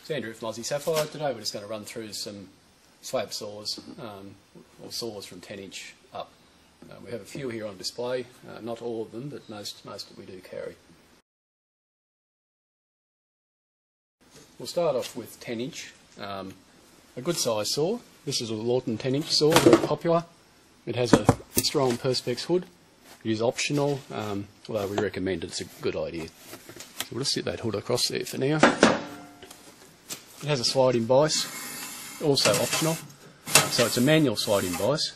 It's Andrew from Aussie Sapphire. Today we're just going to run through some slab saws, or saws from 10" up. We have a few here on display, not all of them, but most that we do carry. We'll start off with 10". A good size saw. This is a Lortone 10" saw, very popular. It has a strong perspex hood. It is optional, although we recommend it's a good idea. So we'll just sit that hood across there for now. It has a sliding vise, also optional. So it's a manual sliding vise.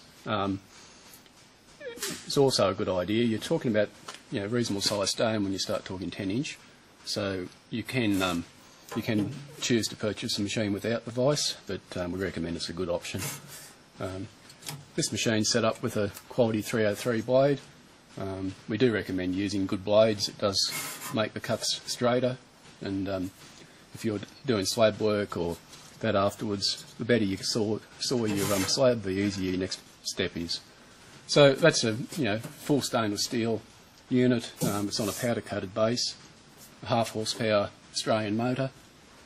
It's also a good idea. You're talking about reasonable size stone when you start talking 10". So you can choose to purchase a machine without the vise, but we recommend it's a good option. This machine's set up with a quality 303 blade. We do recommend using good blades. It does make the cuts straighter, and if you're doing slab work or that afterwards, the better you saw your slab, the easier your next step is. So that's a full stainless steel unit. It's on a powder coated base, a 1/2 horsepower Australian motor.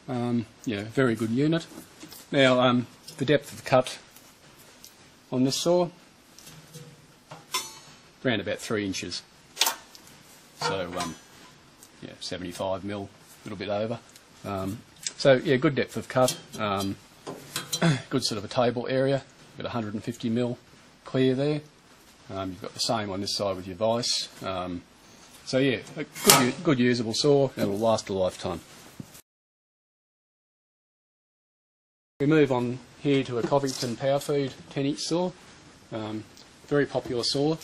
Very good unit. Now the depth of the cut on this saw, around about 3 inches. So 75mm, a little bit over. Good depth of cut. Good sort of a table area. Got 150mm clear there. You've got the same on this side with your vise. A good usable saw, and will last a lifetime. We move on here to a Covington power feed 10" saw. Very popular saw.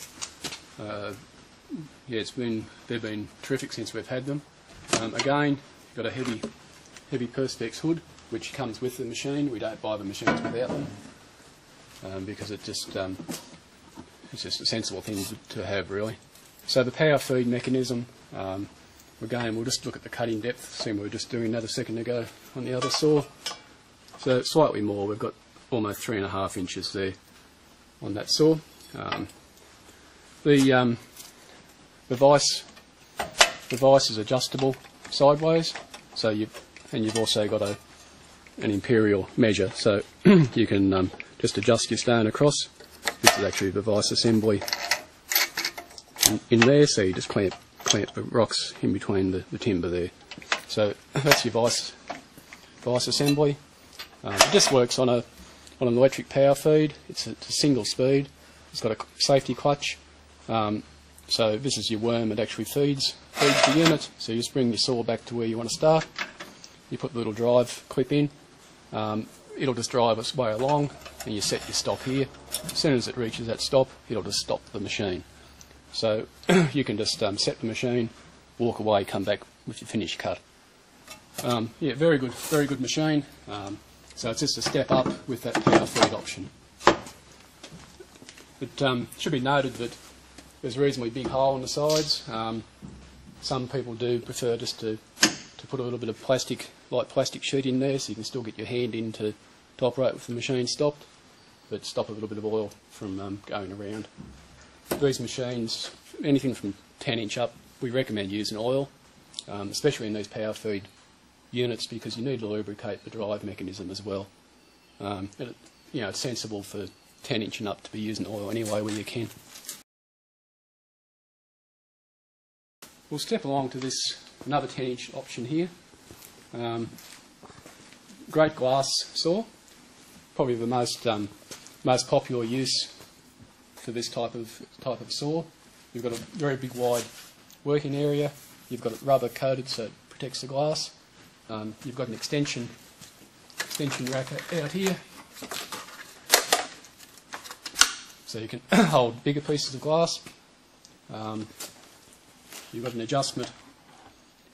They've been terrific since we've had them. Again, you've got a heavy perspex hood which comes with the machine. We don't buy the machines without them because it's just a sensible thing to have, really. So the power feed mechanism, again, we'll just look at the cutting depth, same we were just doing that a second ago on the other saw. So slightly more, we've got almost 3.5 inches there on that saw. The vise is adjustable sideways, so you've also got an imperial measure, so you can just adjust your stone across. This is actually the vise assembly in there, so you just clamp the rocks in between the timber there. So that's your vise assembly. It just works on an electric power feed. It's a single speed. It's got a safety clutch. So this is your worm. It actually feeds the unit. So you just bring your saw back to where you want to start. You put the little drive clip in. It'll just drive its way along, and you set your stop here. As soon as it reaches that stop, it'll just stop the machine. So you can just set the machine, walk away, come back with your finished cut. Very good machine. So it's just a step up with that power feed option. It should be noted that there's a reasonably big hole on the sides. Some people do prefer just to put a little bit of light plastic sheet in there, so you can still get your hand in to operate with the machine stopped, but stop a little bit of oil from going around. These machines, anything from 10" up, we recommend using oil, especially in these power feed units, because you need to lubricate the drive mechanism as well. It's sensible for 10" and up to be using oil anyway where you can. We'll step along to this another 10" option here. Great glass saw, probably the most popular use for this type of saw. You've got a very big wide working area. You've got it rubber coated so it protects the glass. You've got an extension rack out here, so you can hold bigger pieces of glass. You've got an adjustment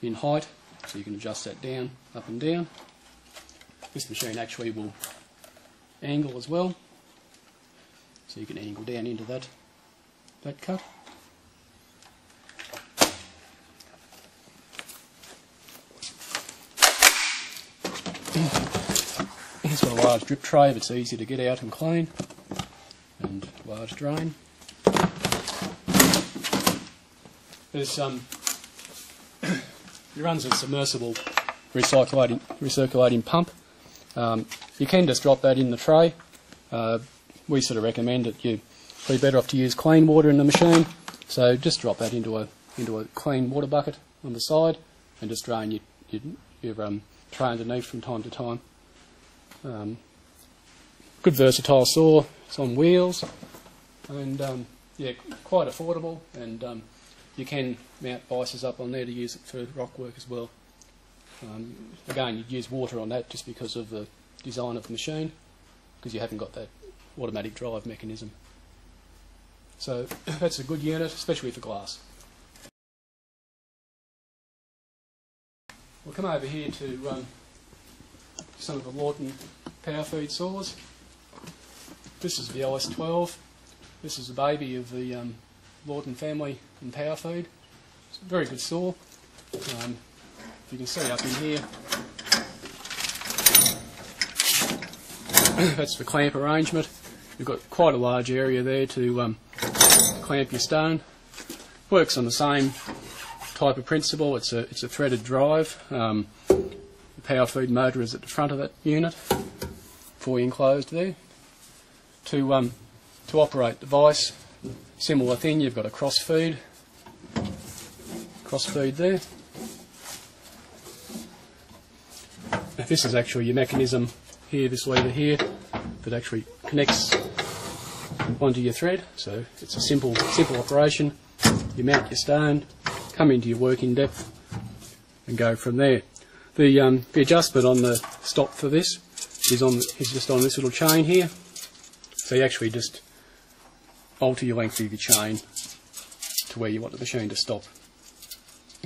in height, so you can adjust that down, up and down. This machine actually will angle as well, so you can angle down into that cut. It's got a large drip tray that's easy to get out and clean, and large drain. There's it runs a submersible recirculating pump. You can just drop that in the tray. We sort of recommend that you'd be better off to use clean water in the machine. So just drop that into a clean water bucket on the side and just drain your tray underneath from time to time. Good versatile saw. It's on wheels, and yeah, quite affordable. And you can mount vices up on there to use it for rock work as well. Again, you'd use water on that just because of the design of the machine, because you haven't got that automatic drive mechanism. So that's a good unit, especially for glass. We'll come over here to some of the Lortone power feed saws. This is the LS12. This is the baby of the Lortone family in power feed. It's a very good saw. If you can see up in here, that's the clamp arrangement. You've got quite a large area there to clamp your stone. Works on the same type of principle. It's a threaded drive. The power feed motor is at the front of that unit, fully enclosed there. To operate the vise, similar thing. You've got a cross feed there. This is actually your mechanism here, this lever here, that actually connects onto your thread. So it's a simple operation. You mount your stone, come into your working depth, and go from there. The adjustment on the stop for this is just on this little chain here. So you actually just alter your length of your chain to where you want the machine to stop.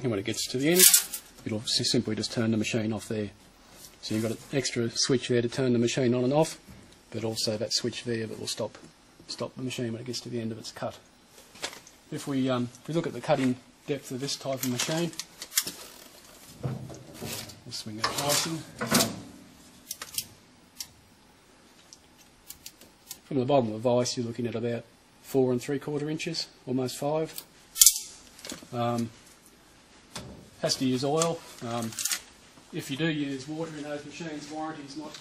And when it gets to the end, it'll simply just turn the machine off there. So you've got an extra switch there to turn the machine on and off, but also that switch there that will stop the machine when it gets to the end of its cut. If we look at the cutting depth of this type of machine, we'll swing that pricing. From the bottom of the vise, you're looking at about 4 3/4 inches, almost 5. Has to use oil. If you do use water in those machines, warranty is not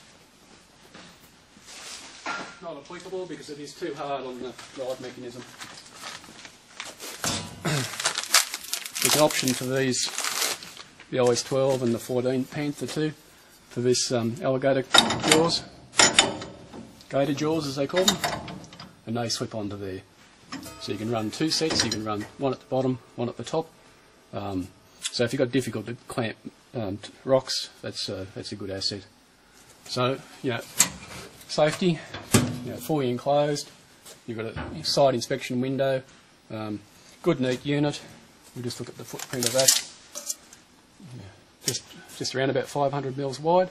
applicable because it is too hard on the drive mechanism. There's an option for these, the LS12 and the 14 Panther too, for this alligator jaws, gator jaws as they call them, and they slip onto there. So you can run 2 sets. You can run one at the bottom, one at the top. So if you've got difficult to clamp rocks, that's a good asset. So, safety, fully enclosed. You've got a side inspection window. Good neat unit. We'll just look at the footprint of that. Just around about 500 mils wide.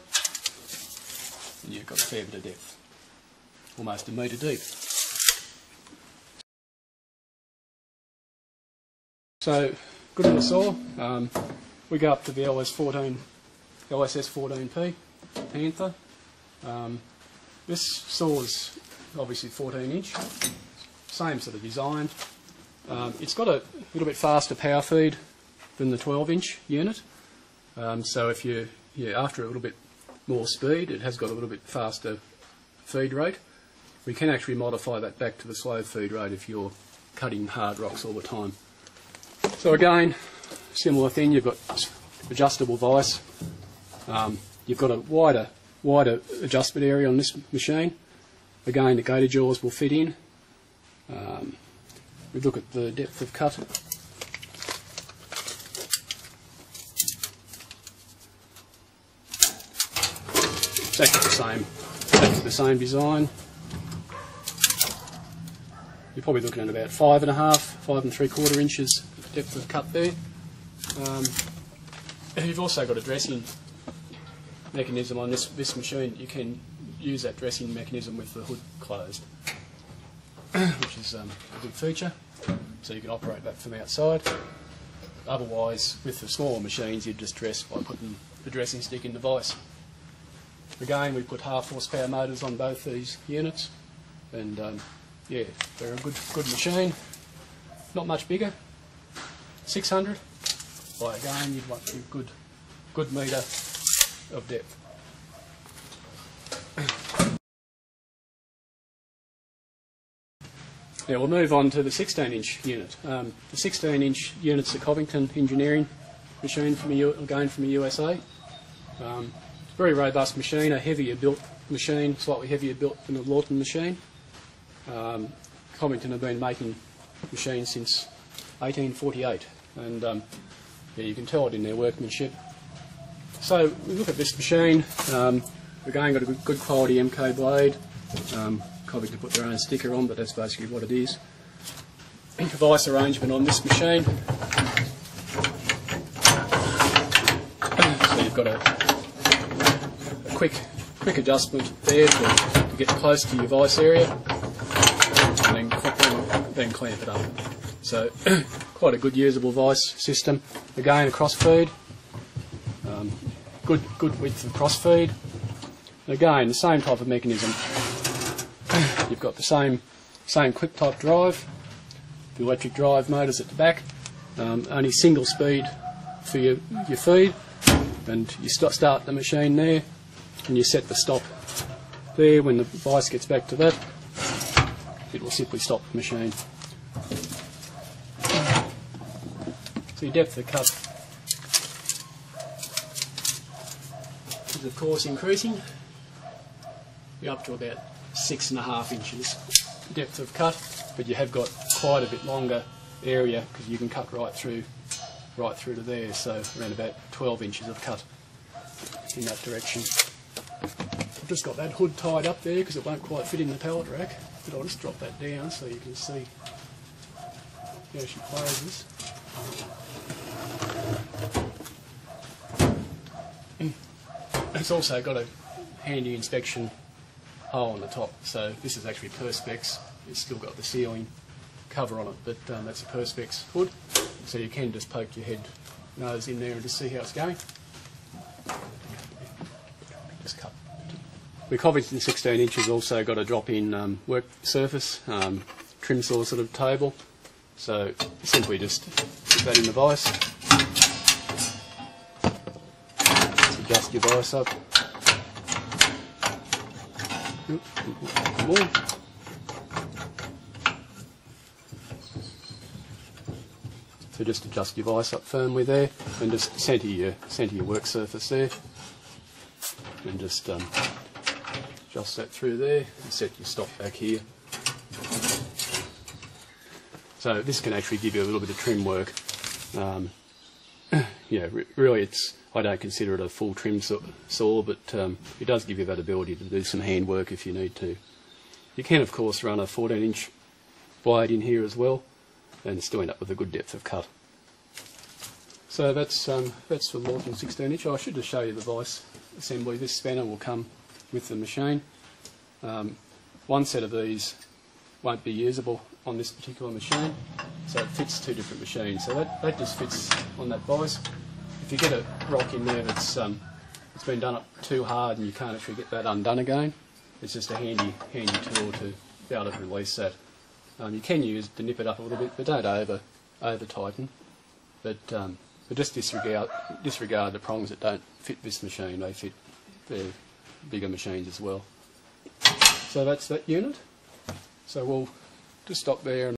And you've got a fair bit of depth, almost a metre deep. So, good little saw. We go up to the LSS14P Panther. This saw is obviously 14-inch, same sort of design. It's got a little bit faster power feed than the 12-inch unit. So if you're after a little bit more speed, it has got a little bit faster feed rate. We can actually modify that back to the slow feed rate if you're cutting hard rocks all the time. So again, similar thing, you've got adjustable vise. You've got a wider adjustment area on this machine. Again, the gator jaws will fit in. We look at the depth of cut. Exactly the same design. You're probably looking at about 5 3/4 inches depth of cut there. You've also got a dressing mechanism on this machine. You can use that dressing mechanism with the hood closed, which is a good feature. So you can operate that from outside. Otherwise, with the smaller machines, you'd just dress by putting the dressing stick in the vise. Again, we put 1/2 horsepower motors on both these units, and yeah, they're a good machine. Not much bigger. 600. Well, again, you'd want a good metre of depth. Now we'll move on to the 16-inch unit. The 16-inch unit's a Covington Engineering machine again from the USA. Very robust machine, a heavier built machine, slightly heavier built than the Lortone machine. Covington have been making machines since 1848, and yeah, you can tell it in their workmanship. So we look at this machine. Again, got a good quality MK blade. Covington put their own sticker on, but that's basically what it is. Device arrangement on this machine. So you've got a quick adjustment there to get close to your vice area, and then clamp it up. So quite a good usable vice system. Again, a cross feed. Good width of cross feed. Again, the same type of mechanism. You've got the same clip type drive, the electric drive motors at the back, only single speed for your feed, and you start the machine there, and you set the stop there. When the vice gets back to that, it will simply stop the machine. So your depth of cut is of course increasing. You're up to about 6.5 inches depth of cut, but you have got quite a bit longer area because you can cut right through to there, so around about 12 inches of cut in that direction. I've just got that hood tied up there because it won't quite fit in the pallet rack, but I'll just drop that down so you can see how she closes. It's also got a handy inspection hole on the top, so this is actually Perspex. It's still got the sealing cover on it, but that's a Perspex hood, so you can just poke your nose in there and just see how it's going. Just cut. The Covington 16 inches also got a drop-in work surface, trim saw sort of table, so simply just put that in the vice, just adjust your vice up. More. So just adjust your vice up firmly there, and just centre your work surface there, and just adjust that through there, and set your stop back here. So this can actually give you a little bit of trim work. Yeah, really, I don't consider it a full trim saw, but it does give you that ability to do some hand work if you need to. You can, of course, run a 14-inch blade in here as well, and still end up with a good depth of cut. So that's the Lortone 16-inch. I should just show you the vice assembly. This spanner will come with the machine. One set of these won't be usable on this particular machine, so it fits two different machines. So that just fits on that vice. If you get a rock in there that's it's been done up too hard and you can't actually get that undone again, it's just a handy tool to be able to release that. You can use to nip it up a little bit, but don't over tighten. But just disregard the prongs that don't fit this machine. They fit their bigger machines as well. So that's that unit. So we'll just stop there.